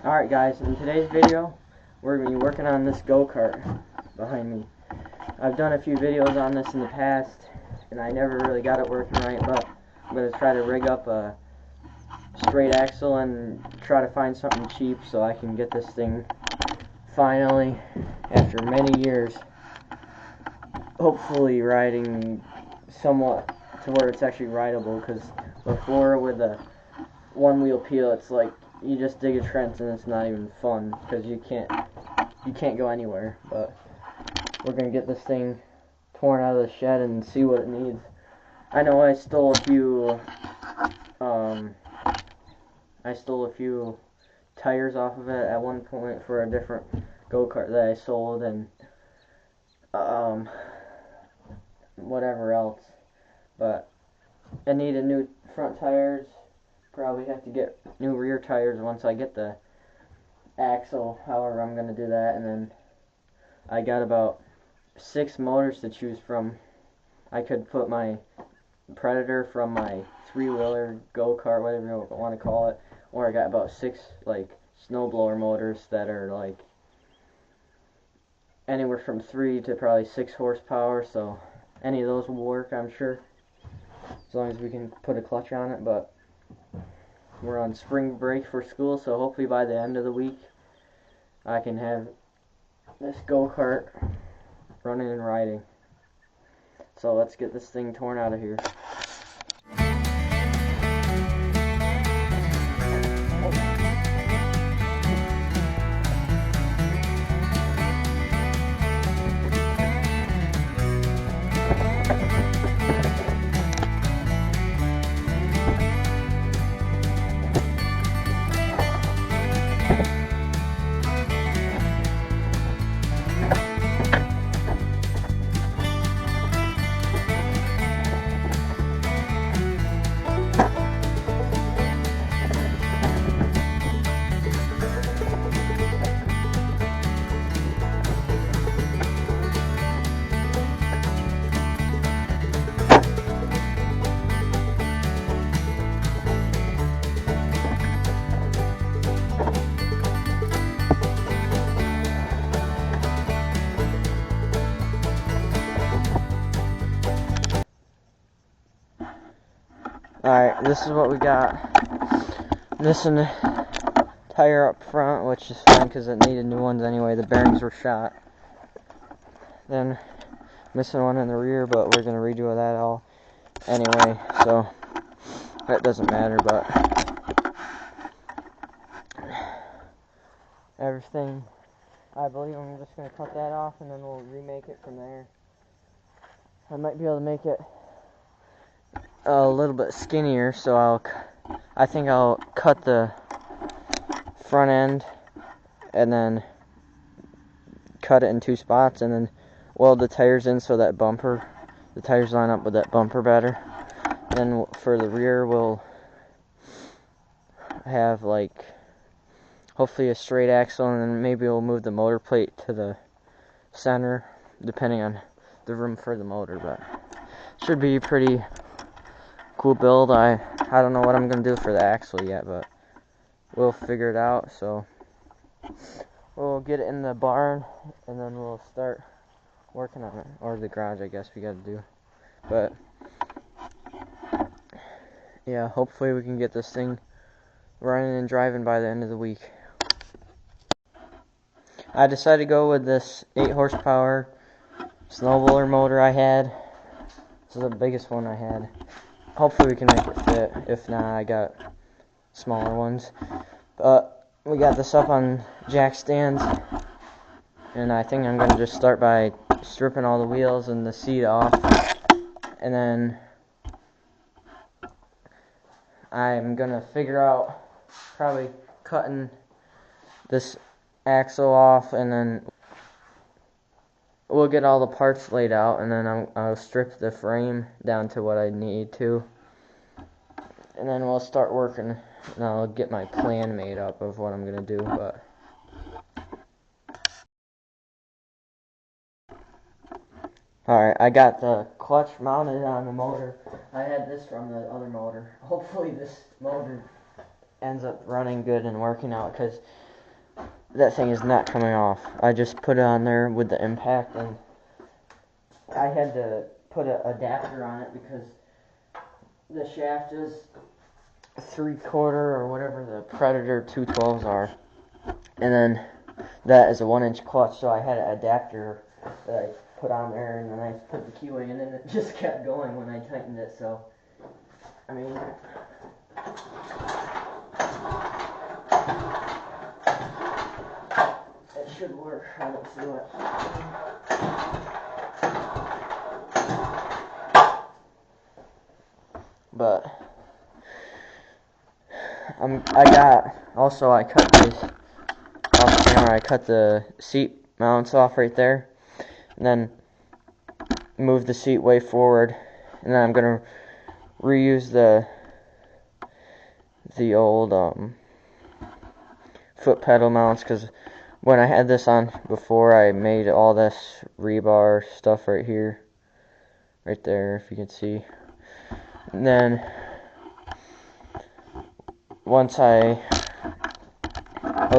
Alright guys, in today's video, we're going to be working on this go-kart behind me. I've done a few videos on this in the past, and I never really got it working right, but I'm going to try to rig up a straight axle and try to find something cheap so I can get this thing finally, after many years, hopefully riding somewhat to where it's actually rideable, because before with a one-wheel peel, it's like you just dig a trench and it's not even fun because you can't go anywhere. But we're gonna get this thing torn out of the shed and see what it needs. I know I stole a few tires off of it at one point for a different go-kart that I sold, and whatever else. But I needed new front tires. Probably have to get new rear tires once I get the axle, however I'm going to do that. And then I got about 6 motors to choose from. I could put my Predator from my 3-wheeler go-kart, whatever you want to call it, or I got about 6 like snowblower motors that are like anywhere from 3 to probably 6 horsepower, so any of those will work, I'm sure, as long as we can put a clutch on it. But we're on spring break for school, so hopefully by the end of the week I can have this go-kart running and riding. So let's get this thing torn out of here. Alright, this is what we got. Missing a tire up front, which is fine because it needed new ones anyway. The bearings were shot. Then missing one in the rear, but we're going to redo that all anyway, so that doesn't matter. But everything, I believe I'm just going to cut that off and then we'll remake it from there. I might be able to make it a little bit skinnier, so I think I'll cut the front end and then cut it in 2 spots and then weld the tires in so that the tires line up with that bumper better. Then for the rear we'll have like hopefully a straight axle, and then maybe we'll move the motor plate to the center depending on the room for the motor. But should be pretty cool build. I don't know what I'm gonna do for the axle yet, but we'll figure it out. So we'll get it in the barn and then we'll start working on it, or the garage I guess we gotta do. But yeah, hopefully we can get this thing running and driving by the end of the week. I decided to go with this 8 horsepower snowblower motor I had. This is the biggest one I had. Hopefully we can make it fit. If not, I got smaller ones. But we got this up on jack stands, and I think I'm going to just start by stripping all the wheels and the seat off, and then I'm going to figure out probably cutting this axle off, and then we'll get all the parts laid out, and then I'll strip the frame down to what I need to, and then we'll start working, and I'll get my plan made up of what I'm going to do. But alright, I got the clutch mounted on the motor. I had this from the other motor. Hopefully this motor ends up running good and working out, because that thing is not coming off. I just put it on there with the impact, and I had to put an adapter on it because the shaft is 3/4 or whatever the Predator 212s are, and then that is a 1-inch clutch, so I had an adapter that I put on there, and then I put the keyway in, and it just kept going when I tightened it. So I mean, it should work. I don't see what. But I cut this off camera. I cut the seat mounts off right there, and then move the seat way forward, and then I'm gonna reuse the old foot pedal mounts, because when I had this on before, I made all this rebar stuff right here, right there, if you can see. And then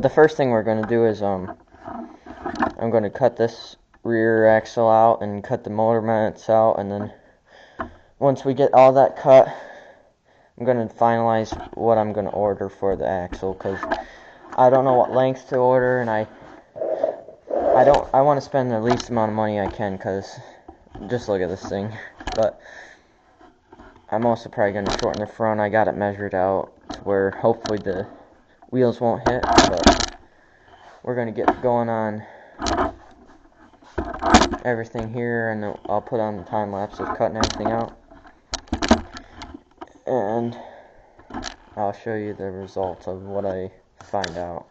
the first thing we're going to do is I'm going to cut this rear axle out and cut the motor mounts out, and then once we get all that cut, I'm going to finalize what I'm going to order for the axle, because I don't know what lengths to order, and I want to spend the least amount of money I can, because just look at this thing. But I'm also probably going to shorten the front. I got it measured out to where hopefully the wheels won't hit, but we're going to get going on everything here, and I'll put on the time lapse of cutting everything out, and I'll show you the results of what I find out.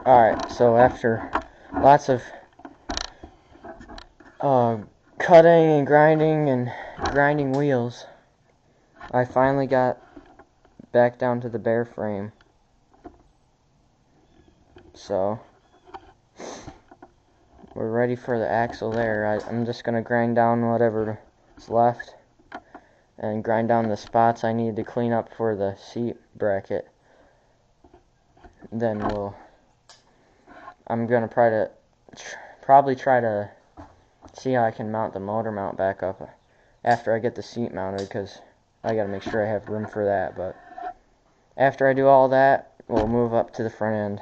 Alright, so after lots of cutting and grinding wheels, I finally got back down to the bare frame. So we're ready for the axle there. I'm just going to grind down whatever is left and grind down the spots I need to clean up for the seat bracket. Then I'm going to probably try to see how I can mount the motor mount back up after I get the seat mounted, because I got to make sure I have room for that. But after I do all that, we'll move up to the front end.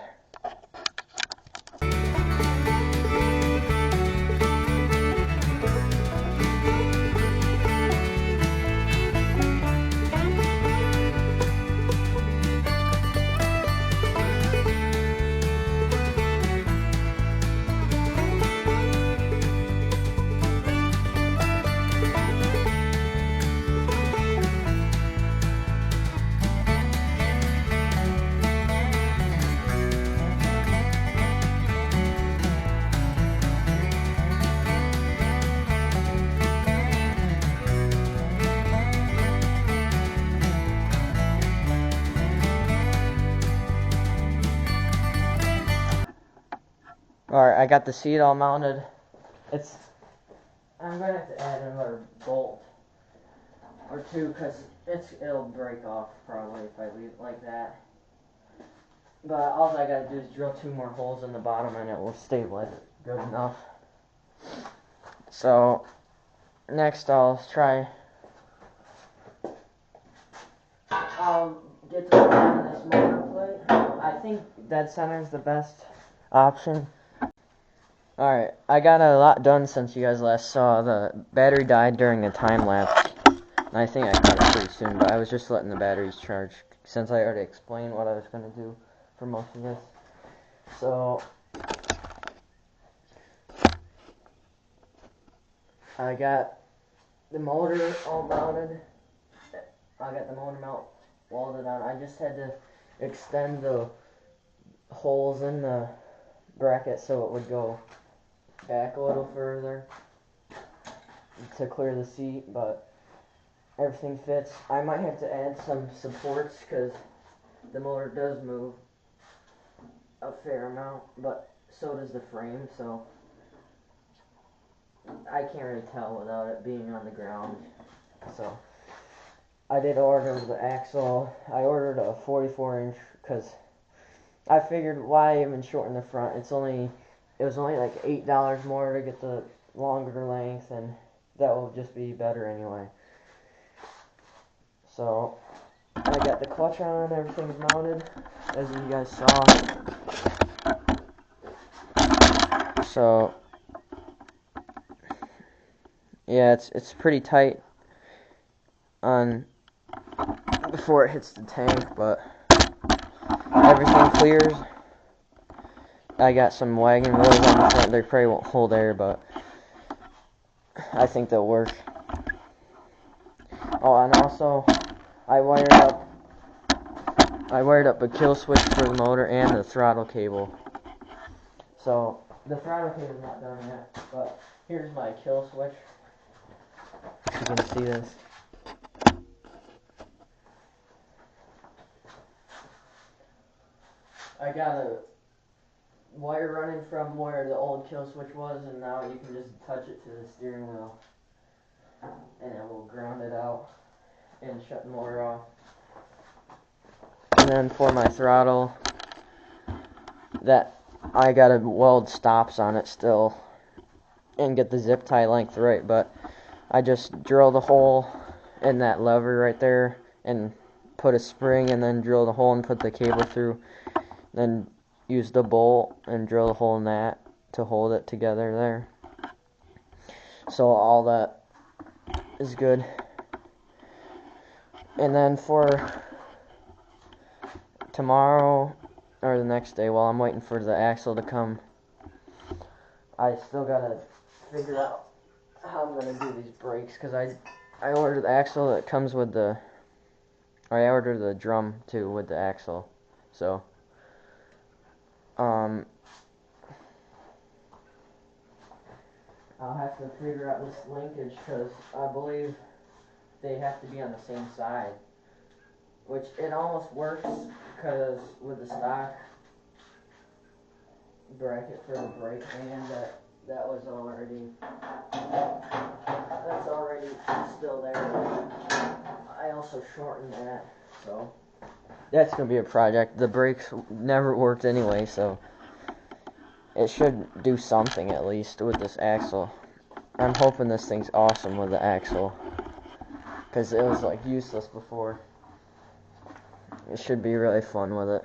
Alright, I got the seat all mounted. I'm going to have to add another bolt or for 2 because it'll break off probably if I leave it like that. But all I gotta do is drill 2 more holes in the bottom and it will stabilize it good enough. So next I'll get to work on this motor plate. I think dead center is the best option. Alright, I got a lot done since you guys last saw. The battery died during the time lapse. I think I cut it pretty soon, but I was just letting the batteries charge since I already explained what I was going to do for most of this. So I got the motor all mounted. I got the motor mount welded on. I just had to extend the holes in the bracket so it would go back a little further to clear the seat, but everything fits. I might have to add some supports because the motor does move a fair amount, but so does the frame, so I can't really tell without it being on the ground. So I did order the axle. I ordered a 44-inch because I figured why even shorten the front. It was only like $8 more to get the longer length, and that will just be better anyway. So I got the clutch on, everything's mounted, as you guys saw. So yeah, it's pretty tight on before it hits the tank, but everything clears. I got some wagon wheels on the front. They probably won't hold air, but I think they'll work. Oh, and also I wired up a kill switch for the motor and the throttle cable. So the throttle cable is not done yet, but here's my kill switch. You can see this. I got a wire running from where the old kill switch was, and now you can just touch it to the steering wheel and it will ground it out and shut the motor off. And then for my throttle, that I gotta weld stops on it still and get the zip tie length right, but I just drilled a hole in that lever right there and put a spring and then drill the hole and put the cable through, then use the bolt and drill a hole in that to hold it together there. So all that is good. And then for tomorrow or the next day, while I'm waiting for the axle to come, I still gotta figure out how I'm gonna do these brakes, because I ordered the axle that comes with the, or I ordered the drum too with the axle. So I'll have to figure out this linkage, because I believe they have to be on the same side, which it almost works, because with the stock bracket for the brake band, that's already still there. I also shortened that, so that's gonna be a project. The brakes never worked anyway, so it should do something at least with this axle. I'm hoping this thing's awesome with the axle, because it was like useless before. It should be really fun with it.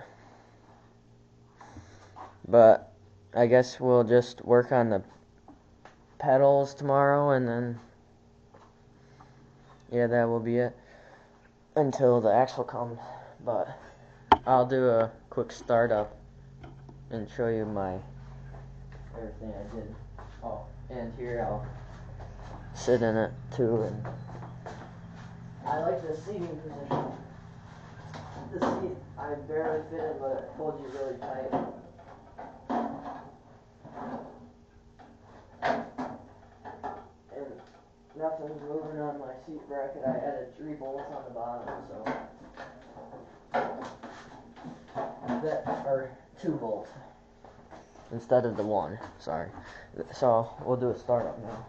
But I guess we'll just work on the pedals tomorrow, and then yeah, that will be it until the axle comes. But I'll do a quick startup and show you everything I did. Oh, and here I'll sit in it too, and I like the seating position. The seat I barely fit in, but it holds you really tight. And nothing's moving on my seat bracket. I added 3 bolts on the bottom, so or 2 bolts instead of the 1. Sorry. So we'll do a startup now.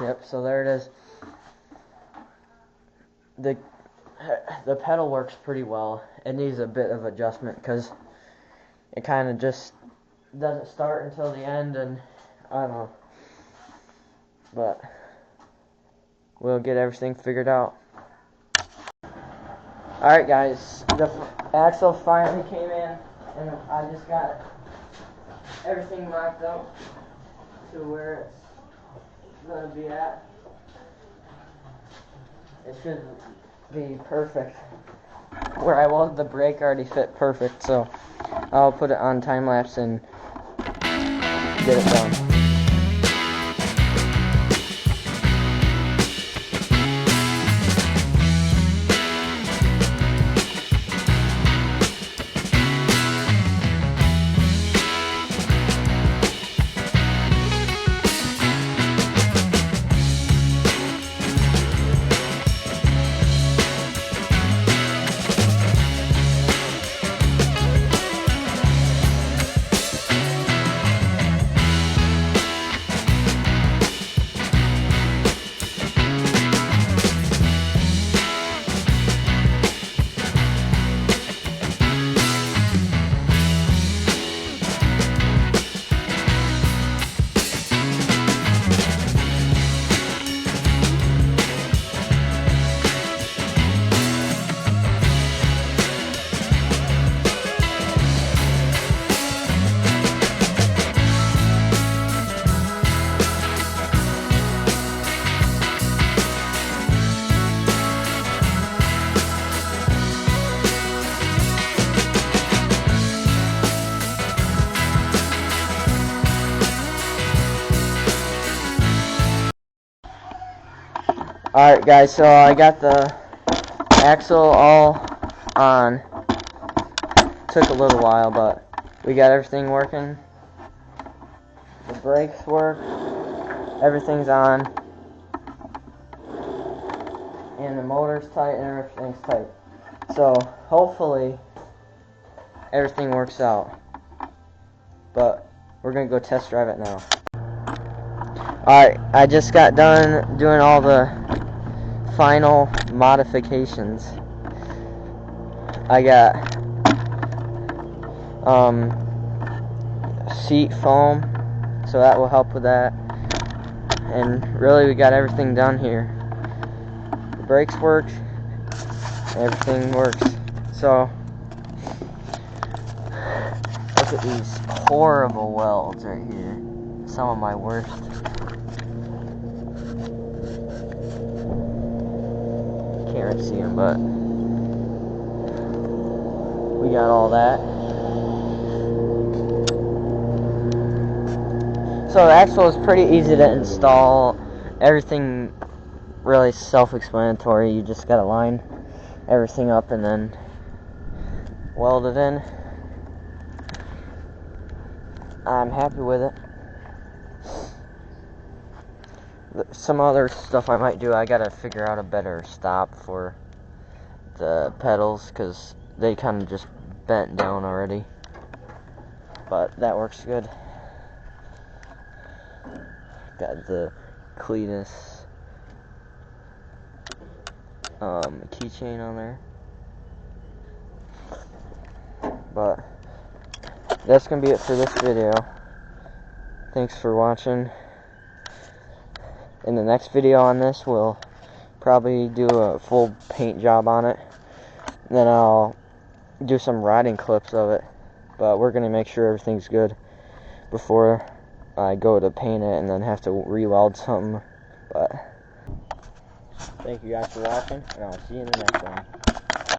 Yep, so there it is. The pedal works pretty well. It needs a bit of adjustment because it kind of just doesn't start until the end, and I don't know. But we'll get everything figured out. Alright guys, the axle finally came in, and I just got everything mocked up to where it's going to be at. It should be perfect. Where I was, the brake already fit perfect, so I'll put it on time lapse and get it done. Alright guys, so I got the axle all on. Took a little while, but we got everything working. The brakes work, everything's on, and the motor's tight and everything's tight. So hopefully everything works out. But we're gonna go test drive it now. Alright, I just got done doing all the final modifications. I got seat foam, so that will help with that. And really, we got everything done here. The brakes work, everything works. So look at these horrible welds right here. Some of my worst. Can't really see them, but we got all that. So the axle is pretty easy to install. Everything really self-explanatory. You just gotta line everything up and then weld it in. I'm happy with it. Some other stuff I might do, I gotta figure out a better stop for the pedals because they kind of just bent down already, but that works good. Got the Cletus keychain on there, but that's gonna be it for this video. Thanks for watching. In the next video on this, we'll probably do a full paint job on it. Then I'll do some riding clips of it. But we're going to make sure everything's good before I go to paint it and then have to re-weld something. But thank you guys for watching, and I'll see you in the next one.